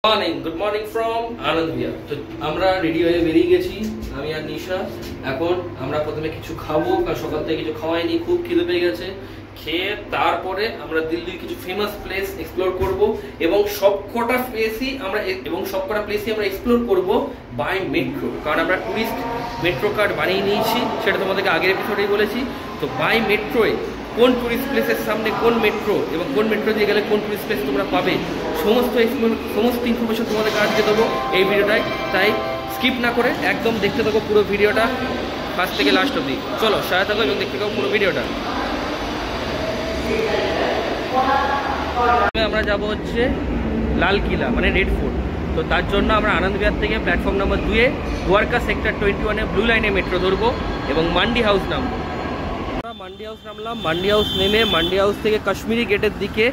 Good morning from আনন্দ বিহার। তো আমরা ready হয়ে বেরিয়ে গেছি, আমি আর নিশা। এখন আমরা প্রথমে কিছু খাবো, কারণ সকাল থেকে কিছু খাওয়াইনি, খুব খিদে পেয়ে গেছে। খেয়ে তারপরে আমরা দিল্লির কিছু ফেমাস প্লেস এক্সপ্লোর করব এবং সবকটা প্লেসই আমরা এক্সপ্লোর করব বাই মেট্রো, কারণ আমরা টুরিস্ট মেট্রো কার্ড বানিয়ে নিয়েছি, সেটা তোমাদেরকে আগের এপিসোডেই বলেছি। তো বাই মেট্রোয় কোন টুরিস্ট প্লেসের সামনে কোন মেট্রো এবং কোন মেট্রো দিয়ে গেলে কোন টুরিস্ট প্লেস তোমরা পাবে, সমস্ত ইনফরমেশন তোমাদেরকে আজকে দেবো এই ভিডিওটায়। তাই স্কিপ না করে একদম দেখতে থাকো পুরো ভিডিওটা, ফার্স্ট থেকে লাস্ট অবধি। চলো সাথে থাকো এবং দেখতে থাকো পুরো ভিডিওটা। আমরা যাব হচ্ছে লাল কিলা মানে রেড ফোর্ট। তো তার জন্য আমরা আনন্দ বিহার থেকে প্ল্যাটফর্ম নম্বর 2-এ দ্বারকা সেক্টর 21-এ ব্লু লাইনে মেট্রো ধরবো এবং মান্ডি হাউস নামবো। মান্ডি হাউস নামলাম, মান্ডি হাউস নেমে মান্ডি হাউস থেকে কাশ্মীরি গেটের দিকে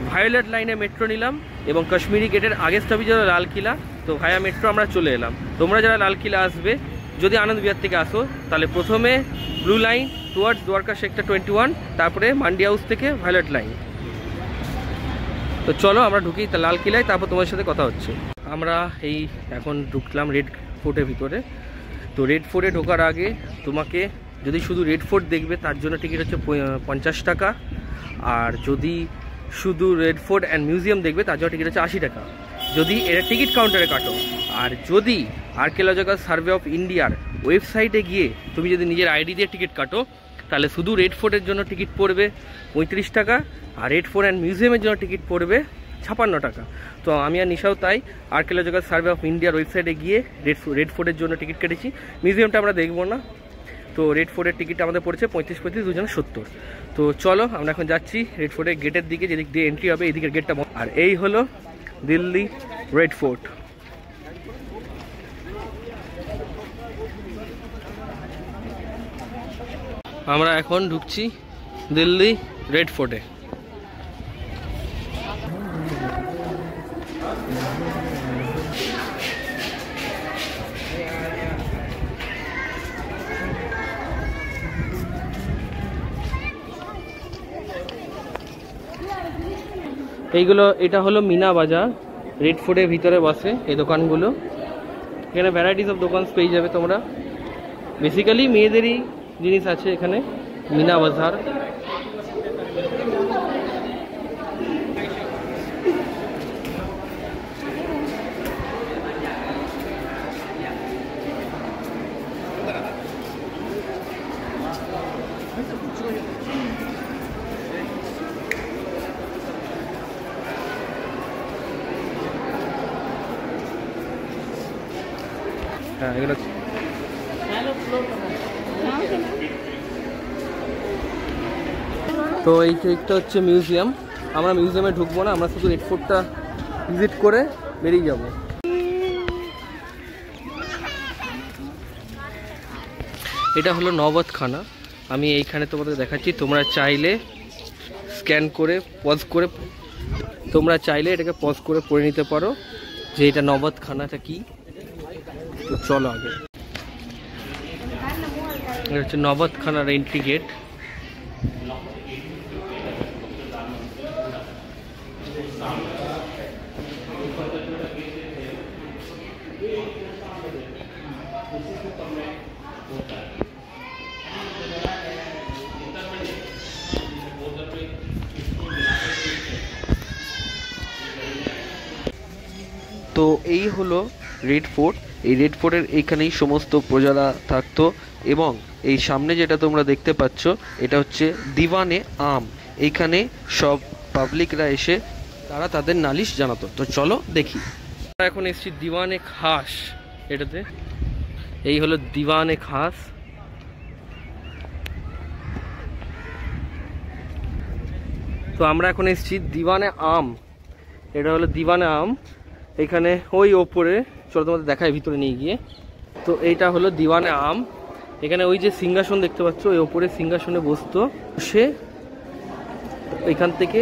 ভায়োলেট লাইনে মেট্রো নিলাম এবং কাশ্মীরি গেটের আগের স্টপেজ হলো লাল কিলা। তো ভায়া মেট্রো আমরা চলে এলাম। তোমরা যারা লাল কিলা আসবে, যদি আনন্দ বিহার থেকে আসো, তাহলে প্রথমে blue line towards Dwarka sector 21, তারপরে মান্ডি হাউস থেকে ভায়োলেট লাইন। তো চলো আমরা ঢুকি লাল কিলায়, তারপর তোমার সাথে কথা হচ্ছে। আমরা এই এখন ঢুকলাম রেড ফোর্টের ভিতরে। তো রেড ফোর্টে ঢোকার আগে তোমাকে যদি শুধু রেড ফোর্ট দেখবে তার জন্য টিকিট হচ্ছে 50 টাকা, আর যদি শুধু রেড ফোর্ট অ্যান্ড মিউজিয়াম দেখবে তার জন্য টিকিট হচ্ছে 80 টাকা, যদি এটা টিকিট কাউন্টারে কাটো। আর যদি আর্কিওলজিক্যাল সার্ভে অফ ইন্ডিয়ার ওয়েবসাইটে গিয়ে তুমি যদি নিজের আইডি দিয়ে টিকিট কাটো, তাহলে শুধু রেড ফোর্টের জন্য টিকিট পড়বে 35 টাকা, আর রেড ফোর্ট অ্যান্ড মিউজিয়ামের জন্য টিকিট পড়বে 56 টাকা। তো আমি আর নিশাও তাই আর্কিওলজিক্যাল সার্ভে অফ ইন্ডিয়ার ওয়েবসাইটে গিয়ে রেড ফোর্টের জন্য টিকিট কেটেছি। মিউজিয়ামটা আমরা দেখবো না। তো রেড ফোর্টের টিকিট আমাদের পড়েছে 35 দুজনে 70। তো চলো আমরা এখন যাচ্ছি রেড ফোর্টের গেটের দিকে, যেদিক দিয়ে এন্ট্রি হবে এদিকের গেটটা। আর এই হলো দিল্লি রেড ফোর্ট। আমরা এখন ঢুকছি দিল্লি রেড ফোর্টে। এটা হলো মিনা বাজার, রেড ফোর্টের ভিতরে বসে এই দোকানগুলো। এখানে ভ্যারাইটিস অফ দোকান পেয়ে যাবে তোমরা। বেসিক্যালি মেয়েদেরই জিনিস আছে এখানে, মিনা বাজার। তো এই দিকটা হচ্ছে মিউজিয়াম। আমরা মিউজিয়ামে ঢুকবো না, আমরা শুধু রেড ফোর্টটা ভিজিট করে বেরিয়ে যাব। এটা হলো নবতখানা। আমি এইখানে তোমাদের দেখাচ্ছি, তোমরা চাইলে স্ক্যান করে এটাকে পজ করে পড়ে নিতে পারো যে এটা নবতখানাটা কি। তো চলো আগে। এটা হচ্ছে নবতখানার এন্ট্রি গেট। তো এই হলো রেড ফোর্ট। এই রেড ফোর্টের এইখানেই সমস্ত প্রজারা থাকতো এবং এই সামনে যেটা তোমরা দেখতে পাচ্ছ এটা হচ্ছে দিওয়ানে আম। এইখানে সব পাবলিকরা এসে তারা তাদের নালিশ জানাতো। তো চলো দেখি। আমরা এখন এসেছি দিওয়ানে খাস এটাতে। এই হলো দিওয়ানে খাস। তো আমরা এখন এসেছি দিওয়ানে আম। এটা হলো দিওয়ানে আম। এখানে ওই ওপরে, চলো তোমাদের দেখায় ভিতরে নিয়ে গিয়ে। তো এইটা হলো দিওয়ানে আম। এখানে ওই যে সিংহাসন দেখতে পাচ্ছ, ওই ওপরে সিংহাসনে বসতো, সে এখান থেকে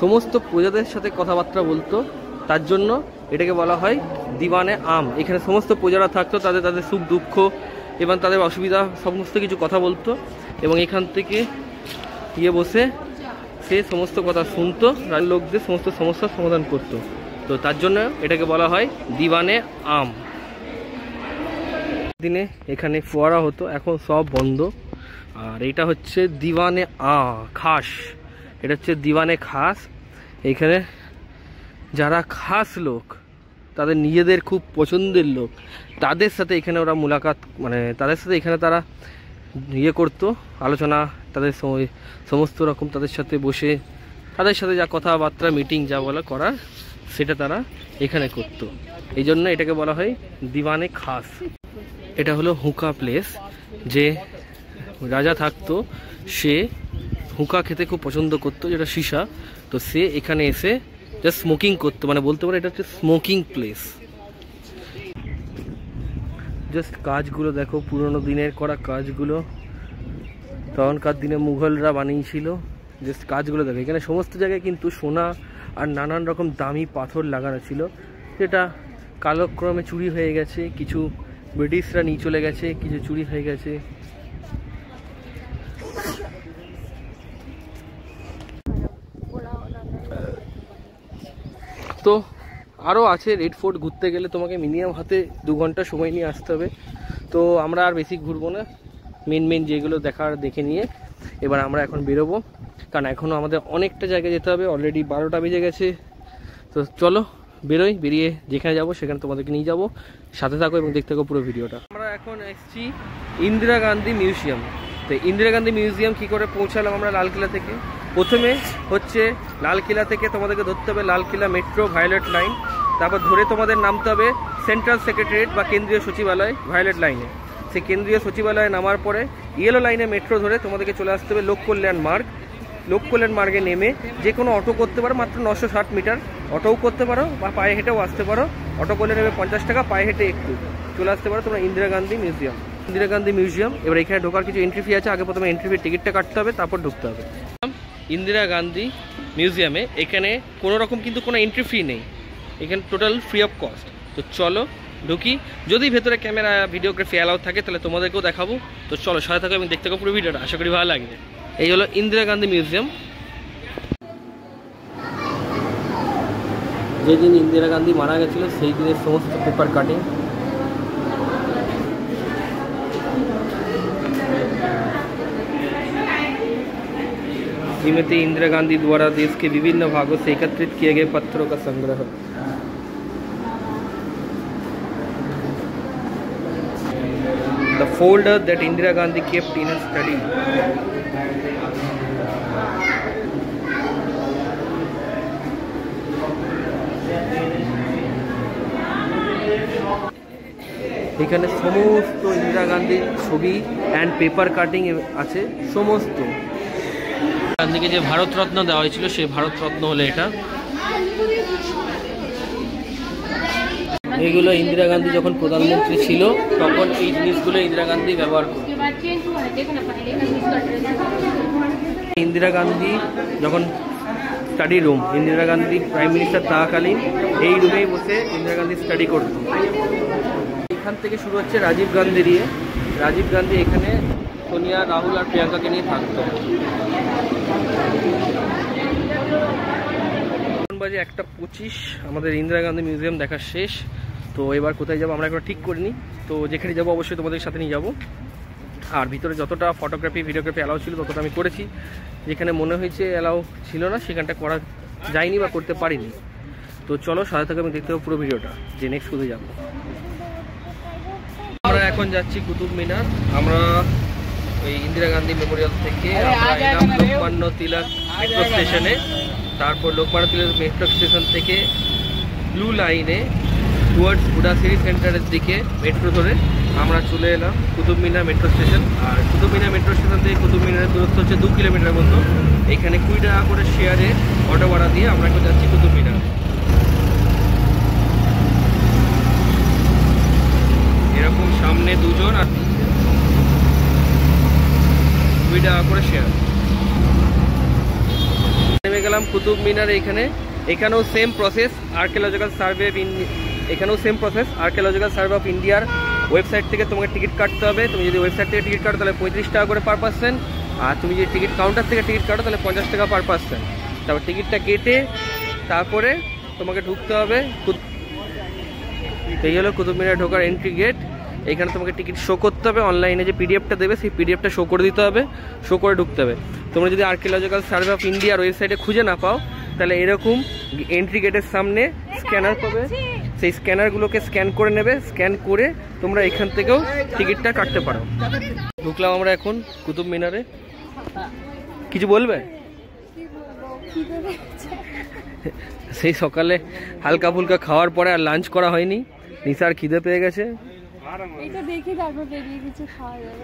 সমস্ত প্রজাদের সাথে কথাবার্তা বলতো। তার জন্য এটাকে বলা হয় দিওয়ানে আম। এখানে সমস্ত প্রজারা থাকতো, তাদের সুখ দুঃখ এবং তাদের অসুবিধা সমস্ত কিছু কথা বলতো এবং এখান থেকে বসে সে সমস্ত কথা শুনতো, লোকদের সমস্ত সমস্যার সমাধান করতো। তো তার জন্য এটাকে বলা হয় দিওয়ানে আম। দিনে এখানে ফোয়ারা হতো, এখন সব বন্ধ। আর এটা হচ্ছে দিওয়ানে খাস, এটা হচ্ছে দিওয়ানে খাস। এখানে যারা খাস লোক, তাদের নিজেদের খুব পছন্দের লোক, তাদের সাথে এখানে ওরা মুলাকাত, মানে তাদের সাথে এখানে তারা ইয়ে করতো, আলোচনা, তাদের সমস্ত রকম তাদের সাথে বসে তাদের সাথে যা কথাবার্তা, মিটিং যা বলা করার, সেটা তারা এখানে করত। এই জন্য এটাকে বলা হয় দিওয়ানে খাস। এটা হলো হুকা প্লেস। যে রাজা থাকতো সে হুকা খেতে খুব পছন্দ করতো, যেটা সীসা। তো সে এখানে এসে জাস্ট স্মোকিং করতো, মানে বলতে পারে এটা হচ্ছে স্মোকিং প্লেস। জাস্ট কাজগুলো দেখো, পুরোনো দিনের করা কাজগুলো, তখনকার দিনে মুঘলরা বানিয়েছিল। জাস্ট কাজগুলো দেখো, এখানে সমস্ত জায়গায় কিন্তু সোনা আর নানান রকম দামি পাথর লাগানো ছিল, যেটা কালক্রমে চুরি হয়ে গেছে। কিছু ব্রিটিশরা নিয়ে চলে গেছে, কিছু চুরি হয়ে গেছে। তো আরও আছে রেড ফোর্ট। ঘুরতে গেলে তোমাকে মিনিমাম হাতে 2 ঘন্টা সময় নিয়ে আসতে হবে। তো আমরা আর বেশি ঘুরবো না, মেন যেগুলো দেখার দেখে নিয়ে এবার আমরা এখন বেরোবো, কারণ এখনও আমাদের অনেকটা জায়গায় যেতে হবে। অলরেডি 12টা বেজে গেছে। তো চলো বেরোই, বেরিয়ে যেখানে যাব সেখানে তোমাদেরকে নিয়ে যাব। সাথে থাকো এবং দেখতে থাকো পুরো ভিডিওটা। আমরা এখন এসেছি ইন্দিরা গান্ধী মিউজিয়াম। তো ইন্দিরা গান্ধী মিউজিয়াম কী করে পৌঁছালাম আমরা লালকিলা থেকে? প্রথমে হচ্ছে লালকিলা থেকে তোমাদেরকে ধরতে হবে লালকিলা মেট্রো ভায়োলেট লাইন, তারপর ধরে তোমাদের নামতে হবে সেন্ট্রাল সেক্রেটারিয়েট বা কেন্দ্রীয় সচিবালয় ভায়োলেট লাইনে। সেই কেন্দ্রীয় সচিবালয়ে নামার পরে ইয়েলো লাইনে মেট্রো ধরে তোমাদেরকে চলে আসতে হবে লোককল্যাণ মার্গ। লোককল্যাণ মার্গে নেমে যে কোনো অটো করতে পারো, মাত্র 960 মিটার অটোও করতে পারো বা পায়ে হেঁটেও আসতে পারো। অটো করলে নেবে 50 টাকা, পায়ে হেঁটে একটু চলে আসতে পারো তোমরা ইন্দিরা গান্ধী মিউজিয়াম। ইন্দিরা গান্ধী মিউজিয়াম, এবার এখানে ঢোকার কিছু এন্ট্রি ফি আছে। আগে প্রথমে এন্ট্রি ফি টিকিটটা কাটতে হবে, তারপর ঢুকতে হবে ইন্দিরা গান্ধী মিউজিয়ামে। এখানে কোনো রকম কিন্তু কোনো এন্ট্রি ফি নেই, এখানে টোটাল ফ্রি অফ কস্ট। তো চলো ঢুকি। যদি ভেতরে ক্যামেরা ভিডিওগ্রাফি অ্যালাউ থাকে তাহলে তোমাদেরকেও দেখাবো। তো চলো সাথে থাকো এবং দেখতে থাকো পুরো ভিডিওটা, আশা করি ভালো লাগবে। এই হলো ইন্দিরা গান্ধী মিউজিয়াম। যেদিন ইন্দিরা গান্ধী মারা গেছিল সেই দিনের সমস্ত পেপার কাটিং। श्रीमती इंदिरा गांधी द्वारा देश के विभिन्न भागों से एकत्रित किए गए पत्रों का संग्रह। The folder that Indira Gandhi kept in her study. এখানে সমস্ত ইন্দিরা গান্ধীর ছবি অ্যান্ড পেপার কাটিং আছে। সমস্ত গান্ধীকে যে ভারতরত্ন দেওয়া হয়েছিল সেই ভারতরত্ন হলো এটা। এইগুলো ইন্দিরা গান্ধী যখন প্রধানমন্ত্রী ছিল তখন এই জিনিসগুলো ইন্দিরা গান্ধী ব্যবহার করত। ইন্দিরা গান্ধী যখন study room, Indira Gandhi prime minister থাকাকালীন এই রুমেই বসে ইন্দিরা গান্ধী স্টাডি করত। এখান থেকে শুরু হচ্ছে রাজীব গান্ধীর ইয়ে। রাজীব গান্ধী এখানে সোনিয়া, রাহুল আর প্রিয়াঙ্কাকে নিয়ে থাকতো। বাজে 1:25, আমাদের ইন্দিরা গান্ধী মিউজিয়াম দেখা শেষ। তো এবার কোথায় যাবো আমরা এখন ঠিক করিনি। তো যেখানে যাবো অবশ্যই তোমাদের সাথে নিয়ে যাবো। আর ভিতরে যতটা ফটোগ্রাফি ভিডিওগ্রাফি অ্যালাউ ছিল ততটা আমি করেছি। যেখানে মনে হয়েছে অ্যালাউ ছিল না সেখানটা করা যায়নি বা করতে পারিনি। তো চলো সাথে থেকে আমি দেখতে পাবো পুরো ভিডিওটা যে নেক্সট কোথায় যাবো। আমরা এখন যাচ্ছি কুতুব মিনার। আমরা ওই ইন্দিরা গান্ধী মেমোরিয়াল থেকে আমরা এলাম লোকমান্য তিলক মেট্রো স্টেশনে। তারপর লোকমান্য তিলক মেট্রো স্টেশন থেকে ব্লু লাইনে টুয়ার্ডস হুডা সিটি সেন্টারের দিকে মেট্রো ধরে আমরা চলে এলাম কুতুব মিনার মেট্রো স্টেশন। আর কুতুব মিনার মেট্রো স্টেশন থেকে কুতুব মিনারের দূরত্ব হচ্ছে 2 কিলোমিটার মতো। এখানে 20 টাকা করে শেয়ারে অটো ভাড়া দিয়ে আমরা এখন যাচ্ছি কুতুব মিনার। এরকম সামনে 2 জন আর 20 টাকা করে শেয়ার। নেমে গেলাম কুতুব মিনার। এখানেও same process, archaeological survey of ইন্ডিয়ার ওয়েবসাইট থেকে তোমাকে টিকিট কাটতে হবে। তুমি যদি ওয়েবসাইট থেকে টিকিট কাটো তাহলে 35 টাকা করে পার পার্সন, আর তুমি যদি টিকিট কাউন্টার থেকে টিকিট কাটো তাহলে 50 টাকা পার পার্সন। তারপর টিকিটটা কেটে তারপরে তোমাকে ঢুকতে হবে। এই হলো কুতুব মিনারে ঢোকার এন্ট্রি গেট। এইখানে তোমাকে টিকিট শো করতে হবে, অনলাইনে যে পিডিএফটা দেবে সেই পিডিএফটা শো করে দিতে হবে, শো করে ঢুকতে হবে। তোমরা যদি আর্কিওলজিক্যাল সার্ভে অফ ইন্ডিয়ার ওয়েবসাইটে খুঁজে না পাও তাহলে এরকম এন্ট্রি গেটের সামনে স্ক্যানার পাবে, সেই স্ক্যানারগুলোকে স্ক্যান করে নেবে, স্ক্যান করে তোমরা এখান থেকেও টিকিটটা কাটতে পারো। ঢুকলাম আমরা এখন কুতুব মিনারে। কিছু বলবে? সেই সকালে হালকা ফুলকা খাওয়ার পরে আর লাঞ্চ করা হয়নি, নিশার খিদে পেয়ে গেছে।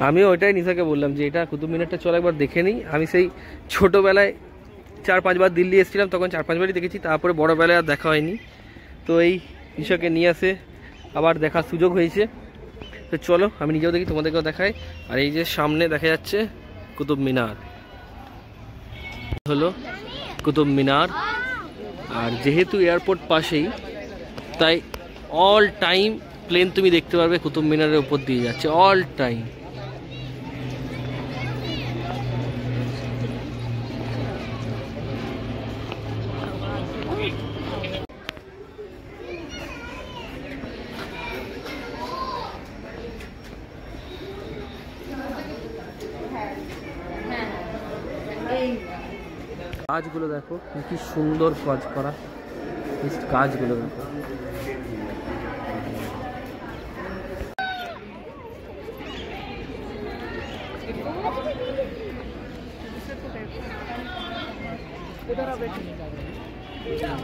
আমিও ওইটাই নিশাকে বললাম যে এটা কুতুব মিনারটা চলো একবার দেখে নিই। আমি সেই ছোটোবেলায় 4-5 বার দিল্লি এসেছিলাম, তখন 4-5 বারই দেখেছি, তারপরে বড়োবেলায় আর দেখা হয়নি। তো এই নিশাকে নিয়ে আসে আবার দেখার সুযোগ হয়েছে। তো চলো আমি নিজেও দেখি, তোমাদেরকেও দেখাই। আর এই যে সামনে দেখা যাচ্ছে কুতুব মিনার, হলো কুতুব মিনার। আর যেহেতু এয়ারপোর্ট পাশেই, তাই অল টাইম প্লেন তুমি দেখতে পারবে কুতুব মিনারের উপর দিয়ে যাচ্ছে, অল টাইম। কাজগুলো দেখো কি সুন্দর কাজ করা, কাজগুলো দেখো।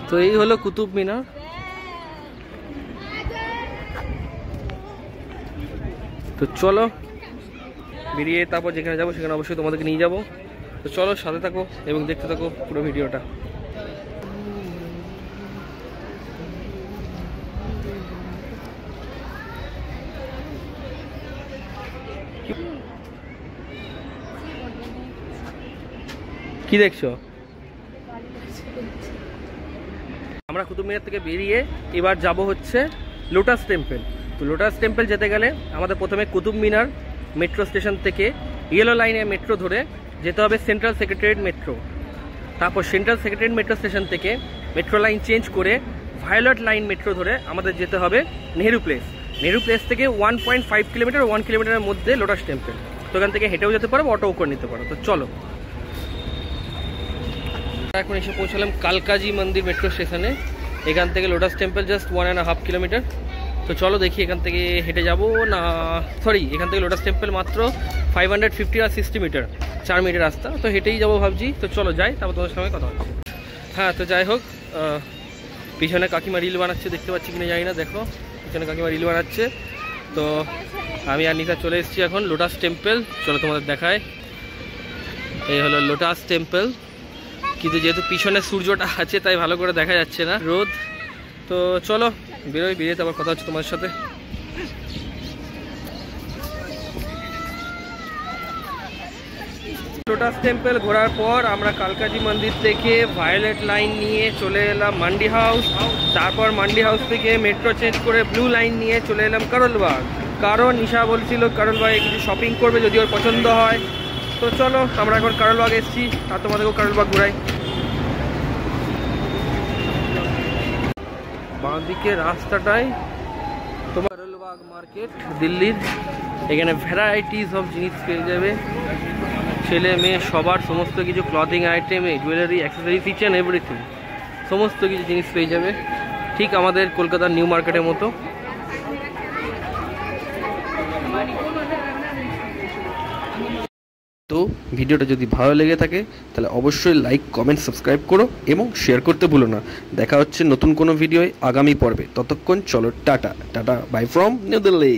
তো এই হলো কুতুব মিনার। তো চলো বেরিয়ে তারপর যেখানে যাবো সেখানে অবশ্যই তোমাদেরকে নিয়ে যাবো। তো চলো সাথে থাকো এবং দেখতে থাকো পুরো ভিডিওটা। কি দেখছো? আমরা কুতুব মিনার থেকে বেরিয়ে এবার যাব হচ্ছে লোটাস টেম্পল। তো লোটাস টেম্পল যেতে গেলে আমাদের প্রথমে কুতুব মিনার মেট্রো স্টেশন থেকে ইয়েলো লাইনে মেট্রো ধরে যেতে হবে সেন্ট্রাল সেক্রেটারিয়েট মেট্রো। তারপর সেন্ট্রাল সেক্রেটারিয়েট মেট্রো স্টেশন থেকে মেট্রো লাইন চেঞ্জ করে ভায়োলেট লাইন মেট্রো ধরে আমাদের যেতে হবে নেহেরু প্লেস। নেহেরু প্লেস থেকে 1.5 কিলোমিটার 1 কিলোমিটারের মধ্যে লোটাস টেম্পল। তো এখান থেকে হেঁটেও যেতে পারো, অটোও করে নিতে পারো। তো চলো এখন এসে পৌঁছালাম কালকাজি মন্দির মেট্রো স্টেশনে। এখান থেকে লোটাস টেম্পল জাস্ট 1.5 কিলোমিটার। তো চলো দেখি এখান থেকে হেঁটে যাব না, সরি এখান থেকে লোটাস টেম্পল মাত্র 550 আর 60 মিটার, 4 মিনিটের রাস্তা। তো হেঁটেই যাবো ভাবছি। তো চলো যাই, তারপর তোমাদের সঙ্গে কথা হচ্ছে। হ্যাঁ তো যাই হোক, পিছনে কাকিমা রিল বানাচ্ছে, দেখতে পাচ্ছি কিনা জানি না, দেখো পিছনে কাকিমা রিল বানাচ্ছে। তো আমি আর নিশা চলে এসেছি এখন লোটাস টেম্পল। চলো তোমাদের দেখায়। এই হলো লোটাস টেম্পল, কিন্তু যেহেতু পিছনে সূর্যটা আছে তাই ভালো করে দেখা যাচ্ছে না, রোদ। তো চলো বেরোই, বেরিয়ে তারপর কথা হচ্ছে তোমার সাথে। লোটাস টেম্পল ঘোরার পর আমরা কালকাজি মন্দির থেকে ভায়োলেট লাইন নিয়ে চলে এলাম মান্ডি হাউস। তারপর মান্ডি হাউস থেকে মেট্রো চেঞ্জ করে ব্লু লাইন নিয়ে চলে এলাম কারলবাগ। কারণ নিশা বলছিল কারলবাগে কিছু শপিং করবে যদি ওর পছন্দ হয়। তো চলো আমরা এখন কারলবাগ এসেছি আর তোমাদেরকেও কারলবাগ ঘুরাই। বাঁ দিকে রাস্তাটায় তোমার কারলবাগ মার্কেট দিল্লির। এখানে ভ্যারাইটিস অফ জিনিস পেয়ে যাবে, ছেলে মেয়ে সবার সমস্ত কিছু, clothing item, jewellery, accessories, each and everything, সমস্ত কিছু জিনিস পেয়ে যাবে, ঠিক আমাদের কলকাতার নিউ মার্কেটের মতো। তো ভিডিওটা যদি ভালো লেগে থাকে তাহলে অবশ্যই লাইক, কমেন্ট, সাবস্ক্রাইব করো এবং শেয়ার করতে ভুলো না। দেখা হচ্ছে নতুন কোনো ভিডিওয় আগামী পর্বে। ততক্ষণ চলো tata tata, bye from New Delhi.